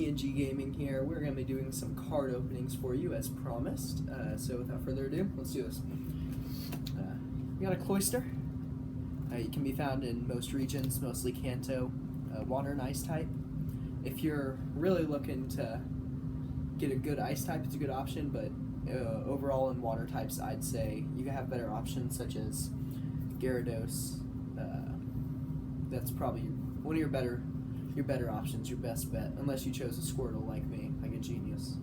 TNG Gaming here. We're going to be doing some card openings for you as promised. So without further ado, let's do this. We got a Cloyster. You can be found in most regions, mostly Kanto, water and ice type. If you're really looking to get a good ice type, it's a good option, but overall in water types, I'd say you have better options such as Gyarados. That's probably one of your better options, your best bet, unless you chose a Squirtle like me, like a genius.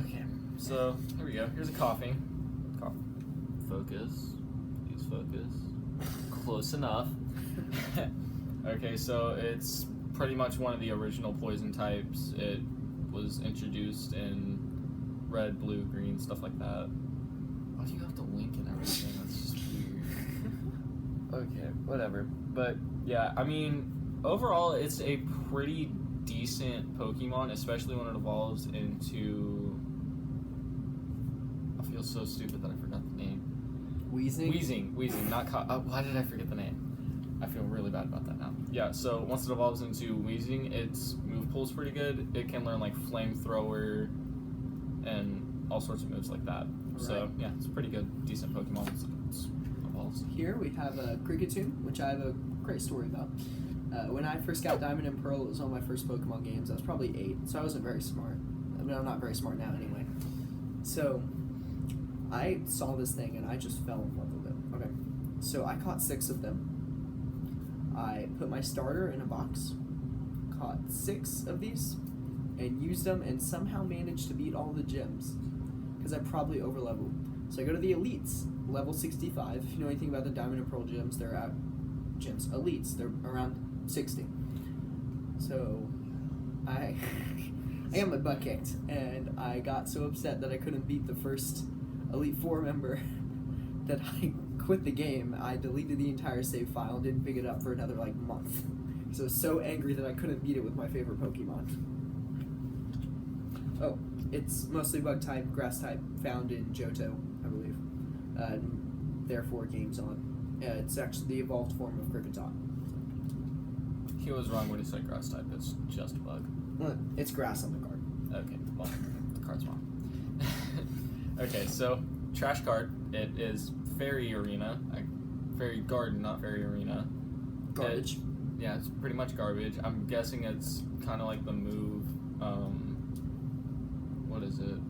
Okay, so here we go. Here's a coffee. Focus. Please focus. Close enough. Okay, so it's pretty much one of the original poison types. It was introduced in red, blue, green, stuff like that. Why do you have to link and everything? That's just weird. Okay, whatever. But yeah, I mean, overall, it's a pretty decent Pokemon, especially when it evolves into. I feel so stupid that I forgot the name. Weezing? Weezing, not why did I forget the name? I feel really bad about that now. Yeah, so once it evolves into Weezing, its move pool's pretty good. It can learn like Flamethrower and all sorts of moves like that. Right. So yeah, it's a pretty good, decent Pokemon once it evolves. Here we have a Kricketune, which I have a great story about. When I first got Diamond and Pearl, it was one of my first Pokemon games. I was probably 8, so I wasn't very smart. I mean, I'm not very smart now anyway. So I saw this thing and I just fell in love with it. Okay, so I caught 6 of them. I put my starter in a box, caught 6 of these, and used them, and somehow managed to beat all the gyms, because I probably overleveled. So I go to the Elites, level 65. If you know anything about the Diamond and Pearl gyms, they're at gyms. Elites, they're around 60. So I got my butt kicked, and I got so upset that I couldn't beat the first Elite Four member that I quit the game. I deleted the entire save file and didn't pick it up for another month. So I was so angry that I couldn't beat it with my favorite Pokemon. Oh, it's mostly bug type, grass type, found in Johto, I believe. Therefore, games on. It's actually the evolved form of Kricketot. He was wrong when he said grass type. It's just a bug. Well, it's grass on the card. Okay, well, the card's wrong. Okay, so trash card. It is Fairy Arena, Fairy Garden, not Fairy Arena. Garbage. Yeah, it's pretty much garbage. I'm guessing it's kind of like the move. What is it?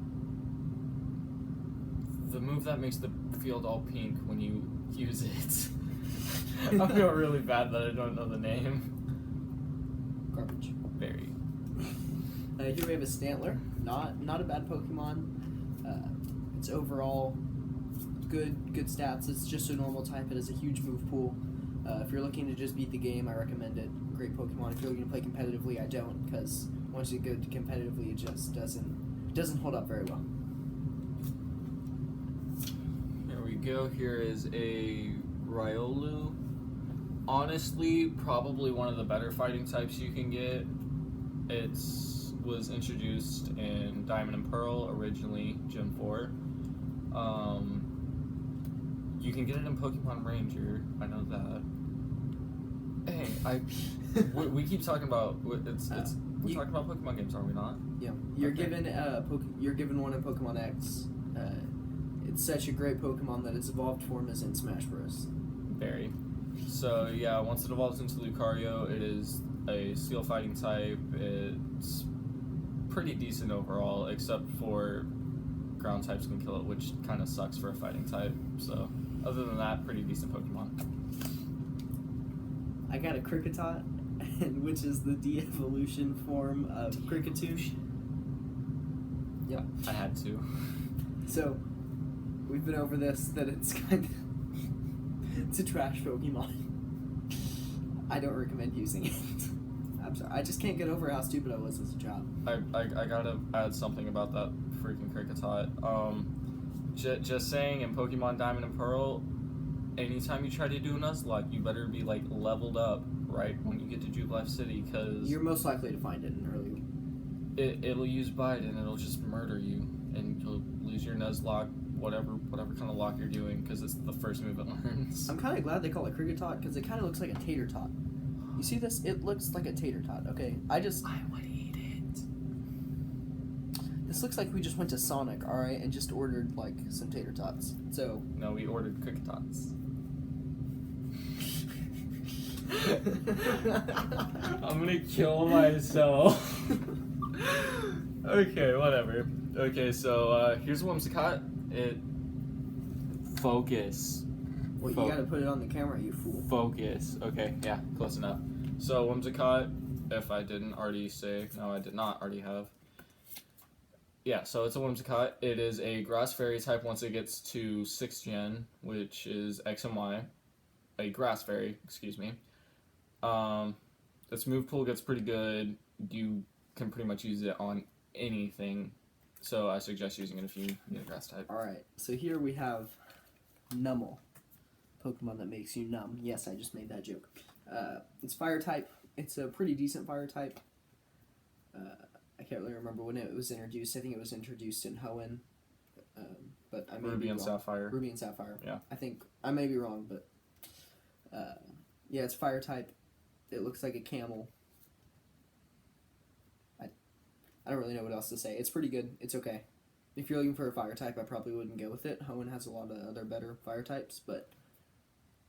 The move that makes the field all pink when you use it. I feel really bad that I don't know the name. Garbage. Fairy. Here we have a Stantler. Not a bad Pokemon. It's overall good stats. It's just a normal type. It has a huge move pool. If you're looking to just beat the game, I recommend it. Great Pokemon. If you're looking to play competitively, I don't, because once you go to competitively, it just doesn't hold up very well. Here we go. Here is a Riolu. Honestly, probably one of the better fighting types you can get. It was introduced in Diamond and Pearl originally, Gen 4. You can get it in Pokemon Ranger. I know that. Hey, we keep talking about we're talking about Pokemon games, are we not? Yeah, you're given one in Pokemon X. It's such a great Pokemon that its evolved form is in Smash Bros. Very. So yeah, once it evolves into Lucario, it is a Steel Fighting type. It's pretty decent overall, except for ground types can kill it, which kind of sucks for a fighting type. So other than that, pretty decent Pokemon. I got a Kricketot, which is the de-evolution form of Kricketune. Yep. I had to. So we've been over this, that it's kind of it's a trash Pokemon. I don't recommend using it. I'm sorry. I just can't get over how stupid I was as a child. I gotta add something about that freaking Kricketot. Just saying, in Pokemon Diamond and Pearl, anytime you try to do a Nuzlocke, you better be leveled up right when you get to Jubilife City, because you're most likely to find it in early. It'll use Bite and it'll just murder you, and you'll lose your Nuzlocke, whatever kind of lock you're doing, because it's the first move it learns. I'm kind of glad they call it Kricketot, because it kind of looks like a tater tot. You see this? It looks like a tater tot. Okay, I would eat it. This looks like we just went to Sonic, all right, and just ordered like some tater tots. So No, we ordered Cookie Tots. I'm gonna kill myself. Okay, whatever. Okay, so here's Whimsicott. Focus. Well, you gotta put it on the camera, you fool. Focus. Okay, yeah, close enough. So Whimsicott, if I didn't already say, no, I did not already have. Yeah, so it's a Whimsicott. It is a grass fairy type once it gets to 6th gen, which is X and Y. A grass fairy, excuse me. Its move pool gets pretty good. You can pretty much use it on anything. So I suggest using it if you need a grass type. Alright, so here we have Numel. Pokemon that makes you numb. Yes, I just made that joke. It's fire type. It's a pretty decent fire type. I can't really remember when it was introduced. I think it was introduced in Hoenn. But I may Ruby be and wrong. Sapphire. Ruby and Sapphire. Yeah. I think I may be wrong, but yeah, it's fire type. It looks like a camel. I don't really know what else to say. It's pretty good. It's okay. If you're looking for a fire type, I probably wouldn't go with it. Hoenn has a lot of other better fire types, but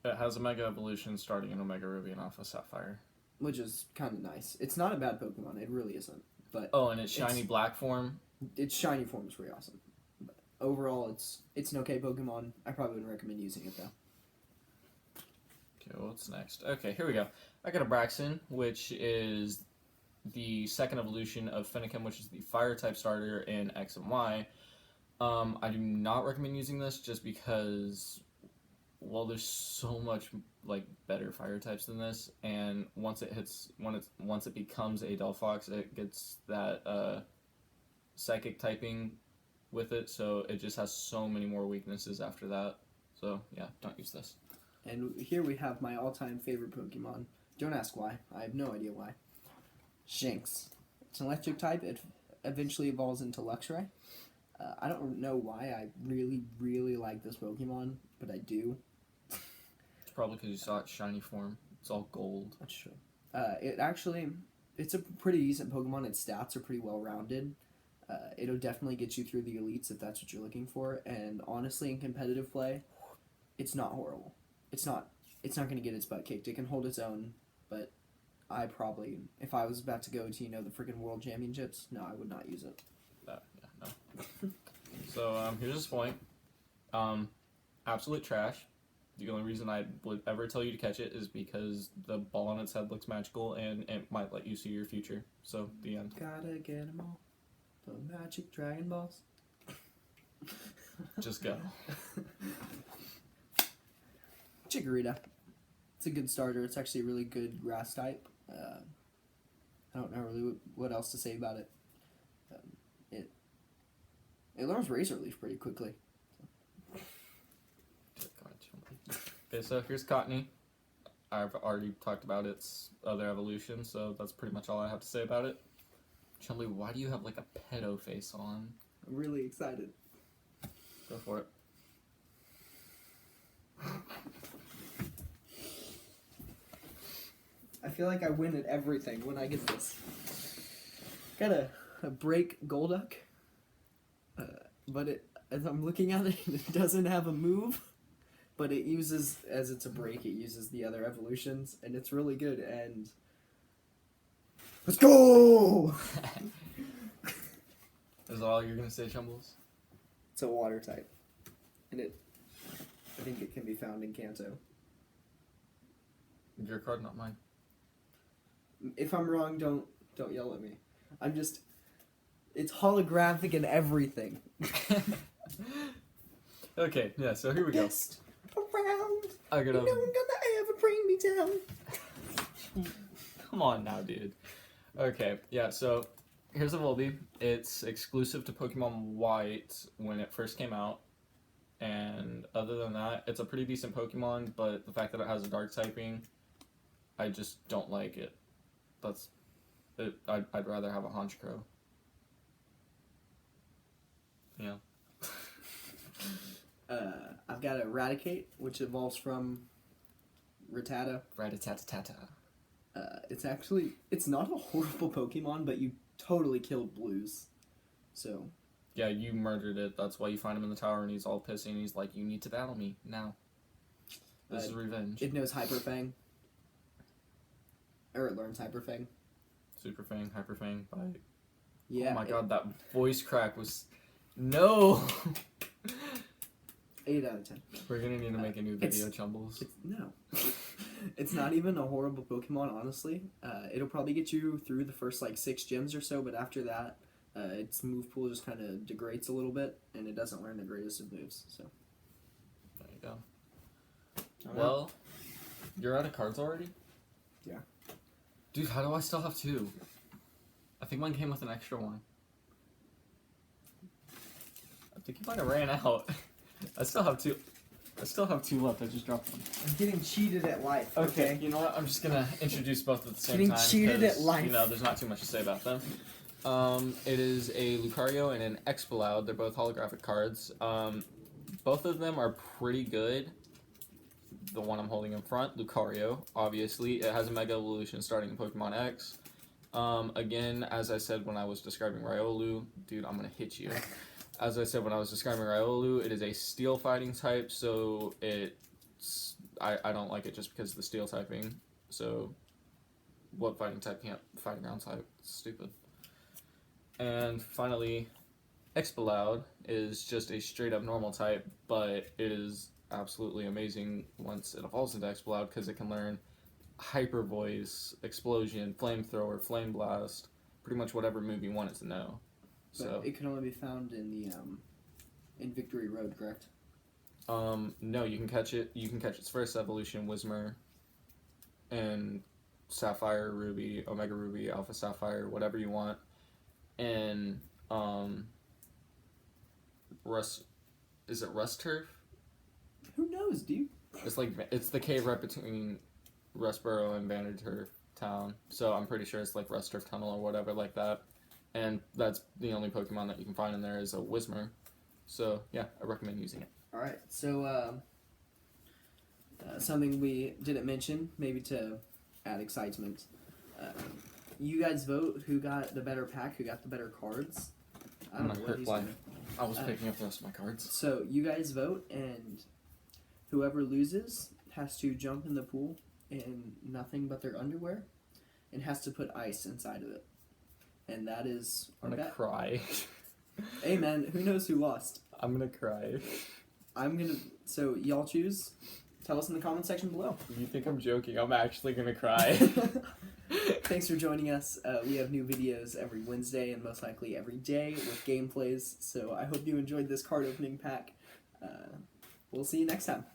It has Omega Evolution starting in Omega Ruby and Alpha Sapphire. which is kind of nice. It's not a bad Pokemon. It really isn't. But Oh, and its shiny black form. its shiny form is pretty awesome. But overall, it's an okay Pokemon. I probably wouldn't recommend using it though. Okay, what's next? Okay, here we go. I got a Braixen, which is the second evolution of Fennekin, which is the fire type starter in X and Y. I do not recommend using this just because, well, there's so much like better fire types than this, and once it becomes a Delphox, it gets that psychic typing with it, so it just has so many more weaknesses after that. So yeah, don't use this. And here we have my all-time favorite Pokemon. Don't ask why. I have no idea why. Shinx. It's an electric type. It eventually evolves into Luxray. I don't know why I really, really like this Pokemon, but I do. It's probably because you saw its shiny form. It's all gold. That's true. It's a pretty decent Pokemon. Its stats are pretty well-rounded. It'll definitely get you through the elites if that's what you're looking for. And honestly, in competitive play, it's not horrible. It's not going to get its butt kicked. It can hold its own, but I probably, if I was about to go to, the freaking World Championships, no, I would not use it. No. So here's this point. Absolute trash. The only reason I would ever tell you to catch it is because the ball on its head looks magical and it might let you see your future. So, the end. Gotta get them all. The magic Dragon Balls. Just go. Chikorita. It's a good starter. It's actually a really good grass type. I don't know really what else to say about it. It learns Razor Leaf pretty quickly. Okay, so here's Cottony. I've already talked about its other evolution, so that's pretty much all I have to say about it. Chumley, why do you have like a pedo face on? I'm really excited. Go for it. I feel like I win at everything when I get this. Got a break Golduck. But as I'm looking at it, it doesn't have a move. But it uses, as it's a break, it uses the other evolutions. And it's really good. And let's go! Is that all you're going to say, Chumbles? It's a water type. And I think it can be found in Kanto. Your card, not mine. If I'm wrong, don't yell at me. It's holographic and everything. Okay, yeah, so here we go. Just around. I gotta... No one gonna ever bring me down. Come on now, dude. Okay, yeah, so here's a Volbeat. It's exclusive to Pokemon White when it first came out. And other than that, it's a pretty decent Pokemon, but the fact that it has a dark typing, I just don't like it. That's it. I'd rather have a Honchkrow. Yeah. I've got Eradicate, which evolves from Rattata. Rattata. It's not a horrible Pokemon, but you totally killed Blues. So, Yeah, you murdered it. That's why you find him in the tower, and he's all pissy, and he's like, "You need to battle me now. This is revenge." it knows Hyper Fang. Or it learns Hyper Fang. Super Fang, Hyper Fang, Bite. Yeah. Oh my god, that voice crack was... No! 8 out of 10. We're gonna need to make a new video, Chumbles. No. It's not even a horrible Pokemon, honestly. It'll probably get you through the first, 6 gyms or so, but after that, its move pool just kind of degrades a little bit, and it doesn't learn the greatest of moves, so. There you go. Well, you're out of cards already? Yeah. Dude, how do I still have 2? I think mine came with an extra one. I think you might have ran out. I still have 2 left. I just dropped one. I'm getting cheated at life. Okay, you know what? I'm just gonna introduce both at the same Getting time. cheated at 'cause, life. there's not too much to say about them. It is a Lucario and an Exploud. They're both holographic cards. Both of them are pretty good. The one I'm holding in front, Lucario, obviously. It has a Mega Evolution starting in Pokemon X. Again, as I said when I was describing Riolu, dude, I'm gonna hit you. As I said when I was describing Riolu, it is a Steel fighting type, so I don't like it just because of the Steel typing. So, what fighting type can't fight ground type? It's stupid. And finally, Exploud is just a straight up normal type, but it is absolutely amazing once it evolves into Exploud because it can learn Hyper Voice, Explosion, Flamethrower, Flame Blast, pretty much whatever move you want it to know. But So it can only be found in the in Victory Road, correct? no, you can catch it. You can catch its first evolution, Whismur, and Sapphire, Ruby, Omega Ruby, Alpha Sapphire, whatever you want, and Is it Rust Turf? Who knows, dude? It's the cave right between Rustboro and Vanderturf Town, so I'm pretty sure it's like Rust Turf Tunnel or whatever like that. And that's the only Pokemon that you can find in there is a Whismur. So yeah, I recommend using it. All right, so something we didn't mention, maybe to add excitement. You guys vote who got the better pack, who got the better cards. I don't know what he's doing. I was picking up the rest of my cards. So you guys vote, and whoever loses has to jump in the pool in nothing but their underwear, and has to put ice inside of it. And that is our I'm gonna bet. cry. Hey man, who knows who lost? I'm gonna cry. So y'all choose. Tell us in the comment section below. You think I'm joking? I'm actually gonna cry. Thanks for joining us. We have new videos every Wednesday and most likely every day with gameplays. So I hope you enjoyed this card opening pack. We'll see you next time.